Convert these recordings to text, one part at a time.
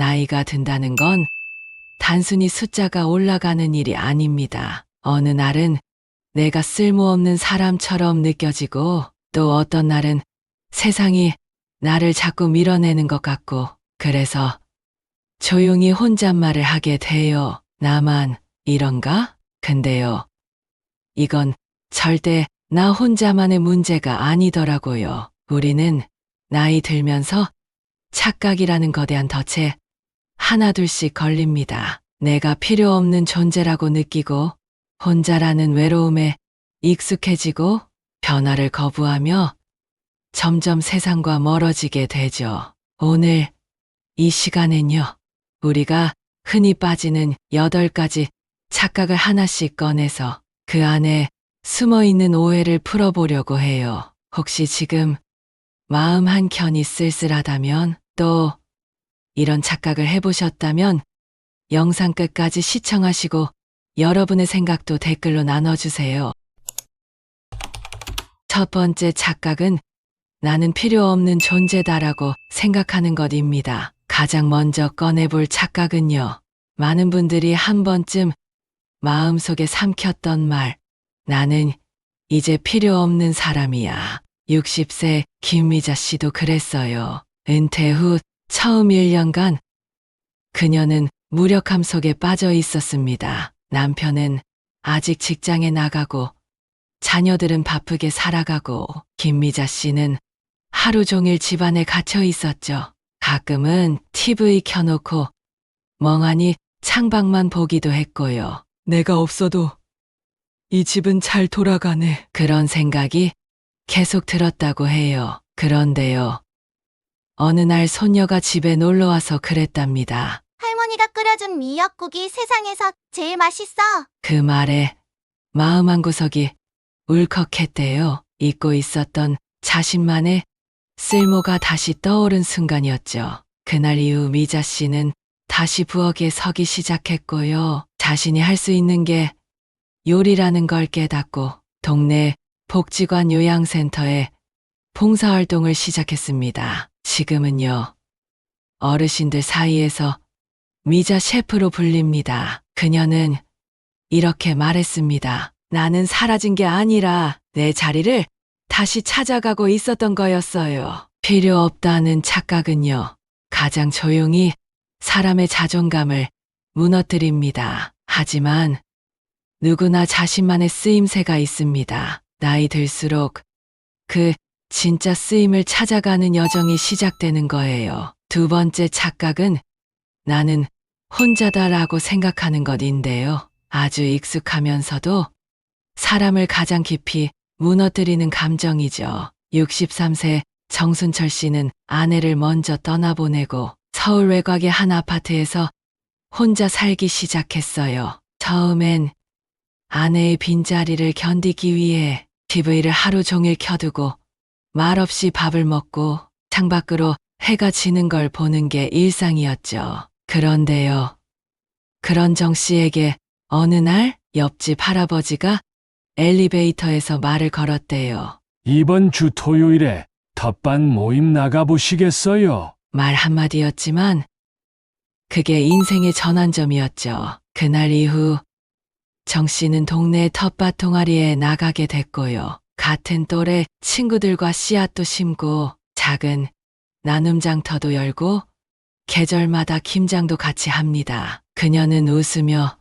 나이가 든다는 건 단순히 숫자가 올라가는 일이 아닙니다. 어느 날은 내가 쓸모없는 사람처럼 느껴지고 또 어떤 날은 세상이 나를 자꾸 밀어내는 것 같고 그래서 조용히 혼잣말을 하게 돼요. 나만 이런가? 근데요. 이건 절대 나 혼자만의 문제가 아니더라고요. 우리는 나이 들면서 착각이라는 거대한 덫에 하나둘씩 걸립니다. 내가 필요 없는 존재라고 느끼고 혼자라는 외로움에 익숙해지고 변화를 거부하며 점점 세상과 멀어지게 되죠. 오늘 이 시간엔요. 우리가 흔히 빠지는 8가지 착각을 하나씩 꺼내서 그 안에 숨어있는 오해를 풀어보려고 해요. 혹시 지금 마음 한켠이 쓸쓸하다면 또 이런 착각을 해보셨다면 영상 끝까지 시청하시고 여러분의 생각도 댓글로 나눠주세요. 첫 번째 착각은 나는 필요 없는 존재다라고 생각하는 것입니다. 가장 먼저 꺼내볼 착각은요. 많은 분들이 한 번쯤 마음속에 삼켰던 말, 나는 이제 필요 없는 사람이야. 60세 김미자 씨도 그랬어요. 은퇴 후 처음 1년간 그녀는 무력함 속에 빠져 있었습니다. 남편은 아직 직장에 나가고 자녀들은 바쁘게 살아가고 김미자 씨는 하루 종일 집안에 갇혀 있었죠. 가끔은 TV 켜놓고 멍하니 창밖만 보기도 했고요. 내가 없어도 이 집은 잘 돌아가네. 그런 생각이 계속 들었다고 해요. 그런데요. 어느 날 손녀가 집에 놀러와서 그랬답니다. 할머니가 끓여준 미역국이 세상에서 제일 맛있어. 그 말에 마음 한구석이 울컥했대요. 잊고 있었던 자신만의 쓸모가 다시 떠오른 순간이었죠. 그날 이후 미자 씨는 다시 부엌에 서기 시작했고요. 자신이 할 수 있는 게 요리라는 걸 깨닫고 동네 복지관 요양센터에 봉사활동을 시작했습니다. 지금은요. 어르신들 사이에서 미자 셰프로 불립니다. 그녀는 이렇게 말했습니다. 나는 사라진 게 아니라 내 자리를 다시 찾아가고 있었던 거였어요. 필요 없다는 착각은요. 가장 조용히 사람의 자존감을 무너뜨립니다. 하지만 누구나 자신만의 쓰임새가 있습니다. 나이 들수록 그 진짜 쓰임을 찾아가는 여정이 시작되는 거예요. 두 번째 착각은 나는 혼자다라고 생각하는 것인데요. 아주 익숙하면서도 사람을 가장 깊이 무너뜨리는 감정이죠. 63세 정순철 씨는 아내를 먼저 떠나보내고 서울 외곽의 한 아파트에서 혼자 살기 시작했어요. 처음엔 아내의 빈자리를 견디기 위해 TV를 하루 종일 켜두고 말없이 밥을 먹고 창밖으로 해가 지는 걸 보는 게 일상이었죠. 그런데요. 그런 정 씨에게 어느 날 옆집 할아버지가 엘리베이터에서 말을 걸었대요. 이번 주 토요일에 텃밭 모임 나가보시겠어요? 말 한마디였지만 그게 인생의 전환점이었죠. 그날 이후 정 씨는 동네 텃밭 동아리에 나가게 됐고요. 같은 또래 친구들과 씨앗도 심고 작은 나눔장터도 열고 계절마다 김장도 같이 합니다. 그녀는 웃으며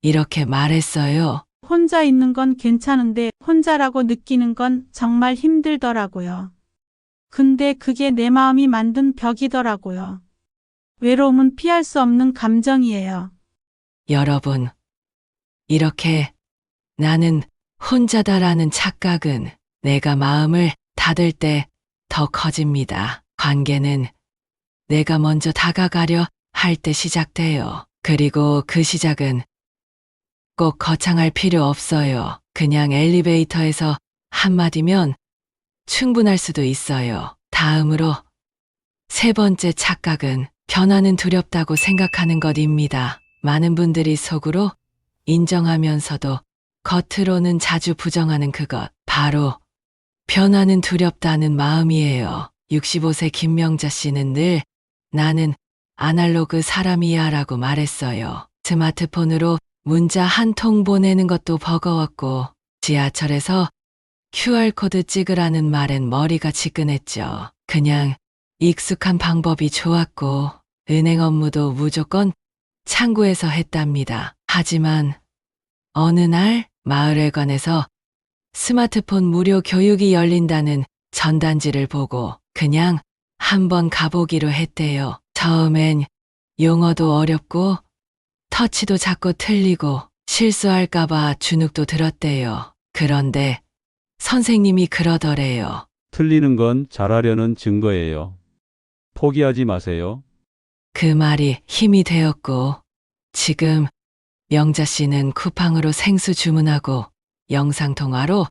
이렇게 말했어요. 혼자 있는 건 괜찮은데 혼자라고 느끼는 건 정말 힘들더라고요. 근데 그게 내 마음이 만든 벽이더라고요. 외로움은 피할 수 없는 감정이에요. 여러분, 이렇게 나는 혼자다라는 착각은 내가 마음을 닫을 때 더 커집니다. 관계는 내가 먼저 다가가려 할 때 시작돼요. 그리고 그 시작은 꼭 거창할 필요 없어요. 그냥 엘리베이터에서 한마디면 충분할 수도 있어요. 다음으로 세 번째 착각은 변화는 두렵다고 생각하는 것입니다. 많은 분들이 속으로 인정하면서도 겉으로는 자주 부정하는 그것, 바로 변화는 두렵다는 마음이에요. 65세 김명자 씨는 늘 나는 아날로그 사람이야 라고 말했어요. 스마트폰으로 문자 한 통 보내는 것도 버거웠고 지하철에서 QR코드 찍으라는 말엔 머리가 지끈했죠. 그냥 익숙한 방법이 좋았고 은행 업무도 무조건 창구에서 했답니다. 하지만 어느 날 마을회관에서 스마트폰 무료 교육이 열린다는 전단지를 보고 그냥 한번 가보기로 했대요. 처음엔 용어도 어렵고 터치도 자꾸 틀리고 실수할까봐 주눅도 들었대요. 그런데 선생님이 그러더래요. 틀리는 건 잘하려는 증거예요. 포기하지 마세요. 그 말이 힘이 되었고 지금 명자 씨는 쿠팡으로 생수 주문하고 영상통화로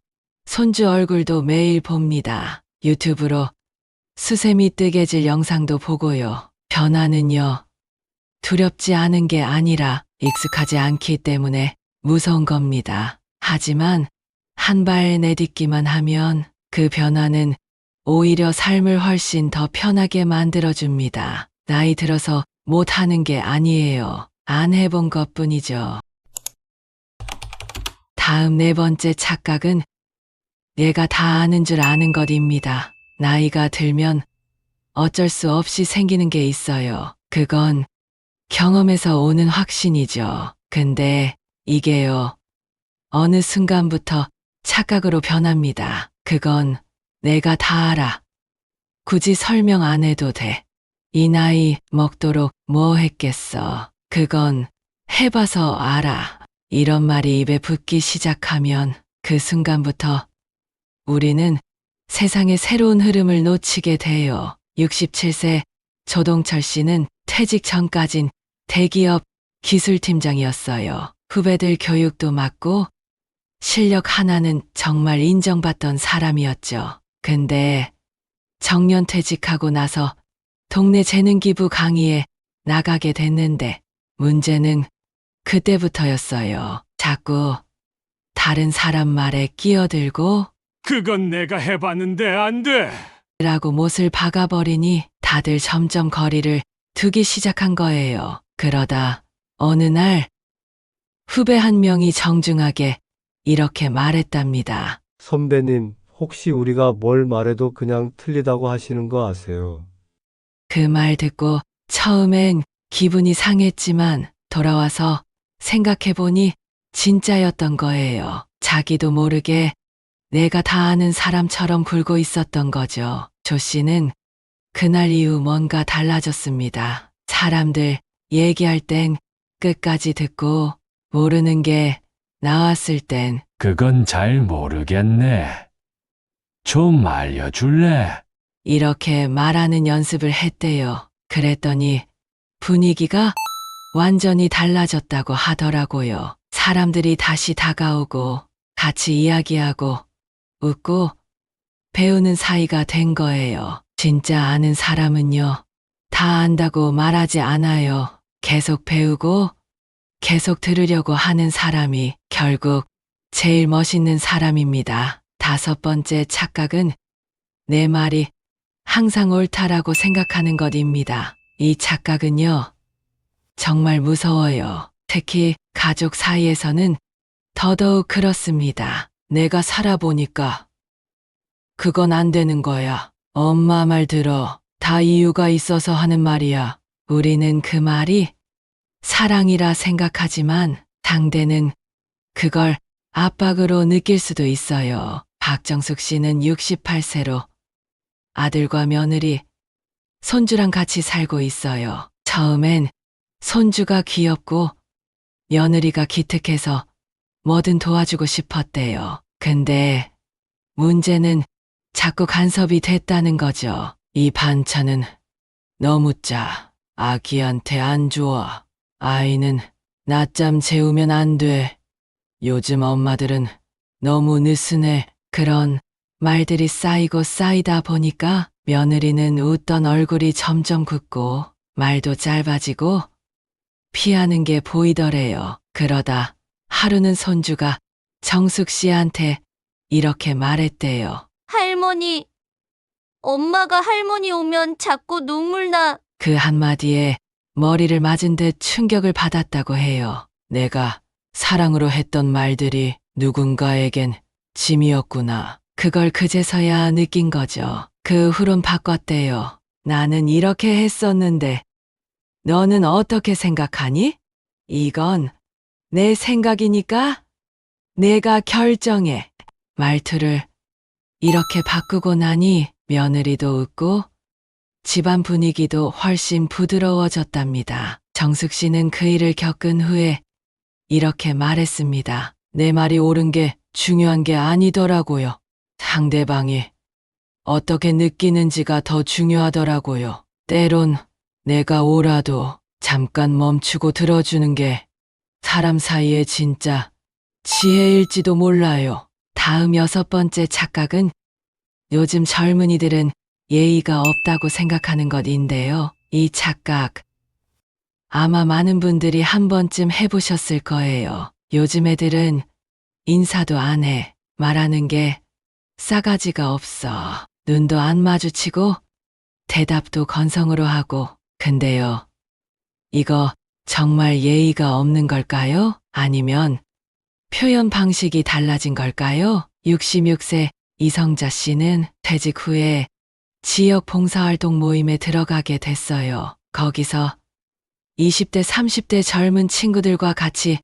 손주 얼굴도 매일 봅니다. 유튜브로 수세미 뜨개질 영상도 보고요. 변화는요. 두렵지 않은 게 아니라 익숙하지 않기 때문에 무서운 겁니다. 하지만 한 발 내딛기만 하면 그 변화는 오히려 삶을 훨씬 더 편하게 만들어줍니다. 나이 들어서 못하는 게 아니에요. 안 해본 것 뿐이죠. 다음 네 번째 착각은 내가 다 아는 줄 아는 것입니다. 나이가 들면 어쩔 수 없이 생기는 게 있어요. 그건 경험에서 오는 확신이죠. 근데 이게요. 어느 순간부터 착각으로 변합니다. 그건 내가 다 알아. 굳이 설명 안 해도 돼. 이 나이 먹도록 뭐 했겠어. 그건 해봐서 알아. 이런 말이 입에 붙기 시작하면 그 순간부터 우리는 세상의 새로운 흐름을 놓치게 돼요. 67세 조동철 씨는 퇴직 전까진 대기업 기술팀장이었어요. 후배들 교육도 맡고 실력 하나는 정말 인정받던 사람이었죠. 근데 정년 퇴직하고 나서 동네 재능기부 강의에 나가게 됐는데 문제는 그때부터였어요. 자꾸 다른 사람 말에 끼어들고 그건 내가 해봤는데 안 돼. 라고 못을 박아버리니 다들 점점 거리를 두기 시작한 거예요. 그러다 어느 날 후배 한 명이 정중하게 이렇게 말했답니다. 선배님, 혹시 우리가 뭘 말해도 그냥 틀리다고 하시는 거 아세요? 그 말 듣고 처음엔 기분이 상했지만 돌아와서 생각해보니 진짜였던 거예요. 자기도 모르게 내가 다 아는 사람처럼 굴고 있었던 거죠. 조 씨는 그날 이후 뭔가 달라졌습니다. 사람들 얘기할 땐 끝까지 듣고 모르는 게 나왔을 땐 그건 잘 모르겠네. 좀 알려줄래? 이렇게 말하는 연습을 했대요. 그랬더니 분위기가 완전히 달라졌다고 하더라고요. 사람들이 다시 다가오고 같이 이야기하고 웃고 배우는 사이가 된 거예요. 진짜 아는 사람은요, 다 안다고 말하지 않아요. 계속 배우고 계속 들으려고 하는 사람이 결국 제일 멋있는 사람입니다. 다섯 번째 착각은 내 말이 항상 옳다라고 생각하는 것입니다. 이 착각은요, 정말 무서워요. 특히 가족 사이에서는 더더욱 그렇습니다. 내가 살아보니까 그건 안 되는 거야. 엄마 말 들어. 다 이유가 있어서 하는 말이야. 우리는 그 말이 사랑이라 생각하지만 상대는 그걸 압박으로 느낄 수도 있어요. 박정숙 씨는 68세로 아들과 며느리, 손주랑 같이 살고 있어요. 처음엔 손주가 귀엽고 며느리가 기특해서 뭐든 도와주고 싶었대요. 근데 문제는 자꾸 간섭이 됐다는 거죠. 이 반찬은 너무 짜. 아기한테 안 좋아. 아이는 낮잠 재우면 안 돼. 요즘 엄마들은 너무 느슨해. 그런 말들이 쌓이고 쌓이다 보니까 며느리는 웃던 얼굴이 점점 굳고 말도 짧아지고 피하는 게 보이더래요. 그러다 하루는 손주가 정숙 씨한테 이렇게 말했대요. 할머니, 엄마가 할머니 오면 자꾸 눈물 나. 그 한마디에 머리를 맞은 듯 충격을 받았다고 해요. 내가 사랑으로 했던 말들이 누군가에겐 짐이었구나. 그걸 그제서야 느낀 거죠. 그 후론 바꿨대요. 나는 이렇게 했었는데 너는 어떻게 생각하니? 이건 내 생각이니까 내가 결정해. 말투를 이렇게 바꾸고 나니 며느리도 웃고 집안 분위기도 훨씬 부드러워졌답니다. 정숙 씨는 그 일을 겪은 후에 이렇게 말했습니다. 내 말이 옳은 게 중요한 게 아니더라고요. 상대방이 어떻게 느끼는지가 더 중요하더라고요. 때론 내가 옳아도 잠깐 멈추고 들어주는 게 사람 사이에 진짜 지혜일지도 몰라요. 다음 6번째 착각은 요즘 젊은이들은 예의가 없다고 생각하는 것인데요. 이 착각 아마 많은 분들이 한 번쯤 해보셨을 거예요. 요즘 애들은 인사도 안 해. 말하는 게 싸가지가 없어. 눈도 안 마주치고 대답도 건성으로 하고. 근데요, 이거 정말 예의가 없는 걸까요? 아니면 표현 방식이 달라진 걸까요? 66세 이성자 씨는 퇴직 후에 지역 봉사활동 모임에 들어가게 됐어요. 거기서 20대, 30대 젊은 친구들과 같이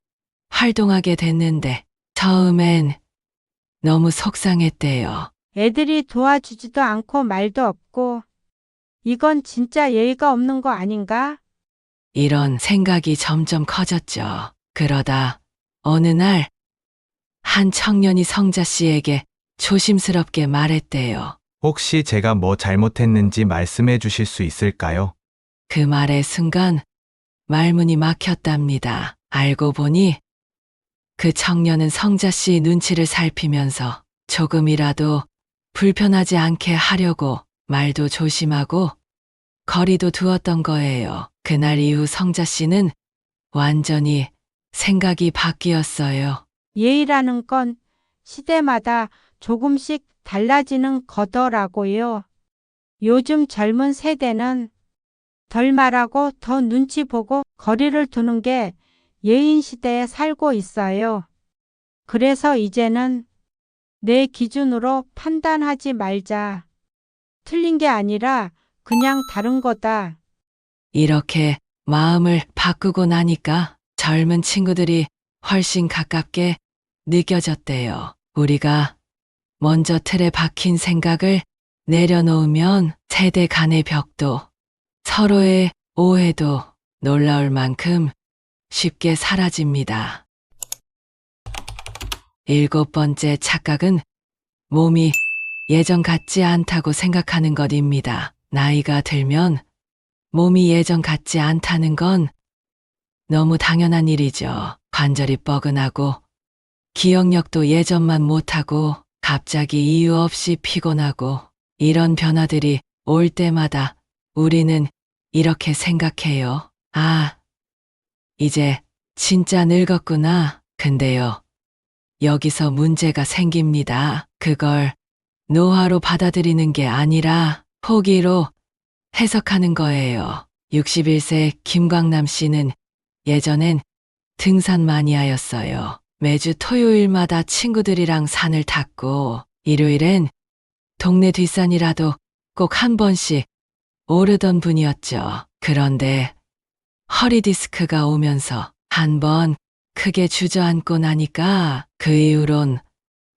활동하게 됐는데 처음엔 너무 속상했대요. 애들이 도와주지도 않고 말도 없고 이건 진짜 예의가 없는 거 아닌가? 이런 생각이 점점 커졌죠. 그러다 어느 날 한 청년이 성자 씨에게 조심스럽게 말했대요. 혹시 제가 뭐 잘못했는지 말씀해 주실 수 있을까요? 그 말의 순간 말문이 막혔답니다. 알고 보니 그 청년은 성자 씨 눈치를 살피면서 조금이라도 불편하지 않게 하려고 말도 조심하고 거리도 두었던 거예요. 그날 이후 성자 씨는 완전히 생각이 바뀌었어요. 예의라는 건 시대마다 조금씩 달라지는 거더라고요. 요즘 젊은 세대는 덜 말하고 더 눈치 보고 거리를 두는 게 예인 시대에 살고 있어요. 그래서 이제는 내 기준으로 판단하지 말자. 틀린 게 아니라 그냥 다른 거다. 이렇게 마음을 바꾸고 나니까 젊은 친구들이 훨씬 가깝게 느껴졌대요. 우리가 먼저 틀에 박힌 생각을 내려놓으면 세대 간의 벽도 서로의 오해도 놀라울 만큼 쉽게 사라집니다. 7번째 착각은 몸이 예전 같지 않다고 생각하는 것입니다. 나이가 들면 몸이 예전 같지 않다는 건 너무 당연한 일이죠. 관절이 뻐근하고 기억력도 예전만 못하고 갑자기 이유 없이 피곤하고 이런 변화들이 올 때마다 우리는 이렇게 생각해요. 아, 이제 진짜 늙었구나. 근데요, 여기서 문제가 생깁니다. 그걸 노화로 받아들이는 게 아니라 포기로 해석하는 거예요. 61세 김광남 씨는 예전엔 등산 마니아였어요. 매주 토요일마다 친구들이랑 산을 탔고 일요일엔 동네 뒷산이라도 꼭 한 번씩 오르던 분이었죠. 그런데 허리 디스크가 오면서 한 번 크게 주저앉고 나니까 그 이후론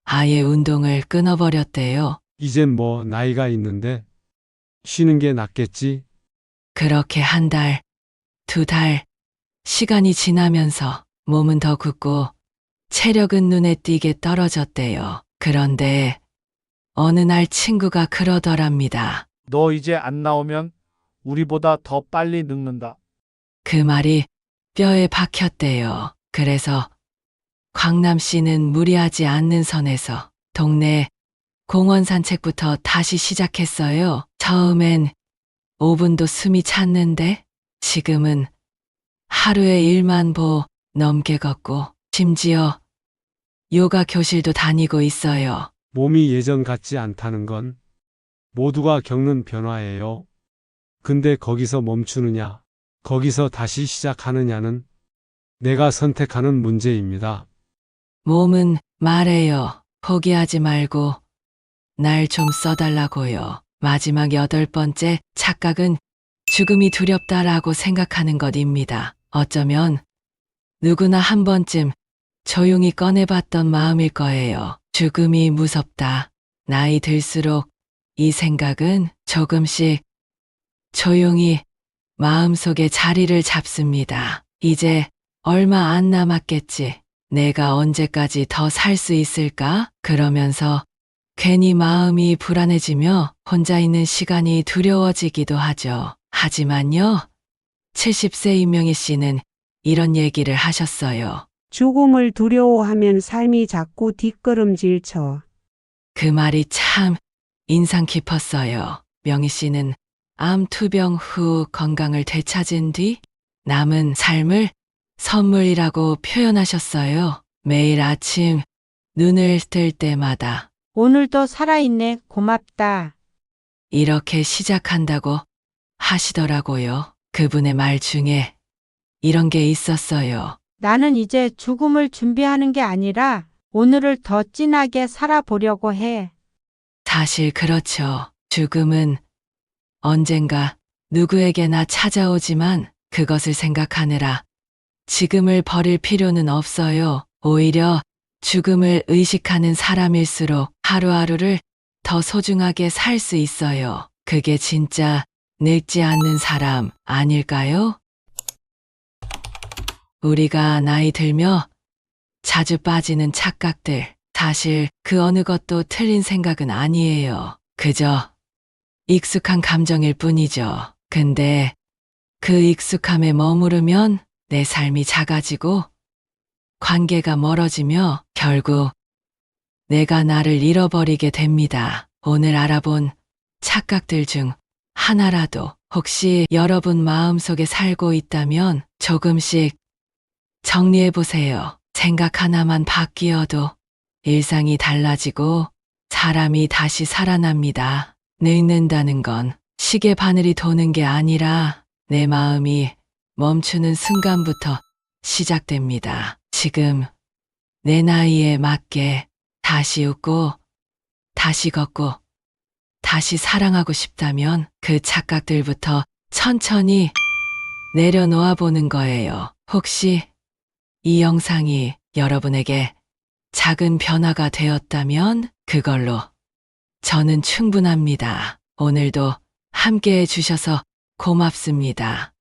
아예 운동을 끊어버렸대요. 이젠 뭐 나이가 있는데 쉬는 게 낫겠지? 그렇게 한 달, 2달, 시간이 지나면서 몸은 더 굳고 체력은 눈에 띄게 떨어졌대요. 그런데 어느 날 친구가 그러더랍니다. 너 이제 안 나오면 우리보다 더 빨리 늙는다. 그 말이 뼈에 박혔대요. 그래서 광남 씨는 무리하지 않는 선에서 동네 공원 산책부터 다시 시작했어요. 처음엔 5분도 숨이 찼는데 지금은 하루에 1만 보 넘게 걷고 심지어 요가 교실도 다니고 있어요. 몸이 예전 같지 않다는 건 모두가 겪는 변화예요. 근데 거기서 멈추느냐? 거기서 다시 시작하느냐는 내가 선택하는 문제입니다. 몸은 말해요. 포기하지 말고 날 좀 써달라고요. 마지막 8번째 착각은 죽음이 두렵다라고 생각하는 것입니다. 어쩌면 누구나 한 번쯤 조용히 꺼내봤던 마음일 거예요. 죽음이 무섭다. 나이 들수록 이 생각은 조금씩 조용히 마음속에 자리를 잡습니다. 이제 얼마 안 남았겠지. 내가 언제까지 더 살 수 있을까? 그러면서 괜히 마음이 불안해지며 혼자 있는 시간이 두려워지기도 하죠. 하지만요, 70세 임명희 씨는 이런 얘기를 하셨어요. 죽음을 두려워하면 삶이 자꾸 뒷걸음질 쳐. 그 말이 참 인상 깊었어요. 명희 씨는 암 투병 후 건강을 되찾은 뒤 남은 삶을 선물이라고 표현하셨어요. 매일 아침 눈을 뜰 때마다 오늘도 살아있네. 고맙다. 이렇게 시작한다고 하시더라고요. 그분의 말 중에 이런 게 있었어요. 나는 이제 죽음을 준비하는 게 아니라 오늘을 더 진하게 살아보려고 해. 사실 그렇죠. 죽음은 언젠가 누구에게나 찾아오지만 그것을 생각하느라 지금을 버릴 필요는 없어요. 오히려 죽음을 의식하는 사람일수록 하루하루를 더 소중하게 살 수 있어요. 그게 진짜 늙지 않는 사람 아닐까요? 우리가 나이 들며 자주 빠지는 착각들, 사실 그 어느 것도 틀린 생각은 아니에요. 그저 익숙한 감정일 뿐이죠. 근데 그 익숙함에 머무르면 내 삶이 작아지고 관계가 멀어지며 결국 내가 나를 잃어버리게 됩니다. 오늘 알아본 착각들 중 하나라도 혹시 여러분 마음속에 살고 있다면 조금씩 정리해 보세요. 생각 하나만 바뀌어도 일상이 달라지고 사람이 다시 살아납니다. 늙는다는 건 시계 바늘이 도는 게 아니라 내 마음이 멈추는 순간부터 시작됩니다. 지금 내 나이에 맞게 다시 웃고 다시 걷고 다시 사랑하고 싶다면 그 착각들부터 천천히 내려놓아 보는 거예요. 혹시 이 영상이 여러분에게 작은 변화가 되었다면 그걸로 저는 충분합니다. 오늘도 함께 해주셔서 고맙습니다.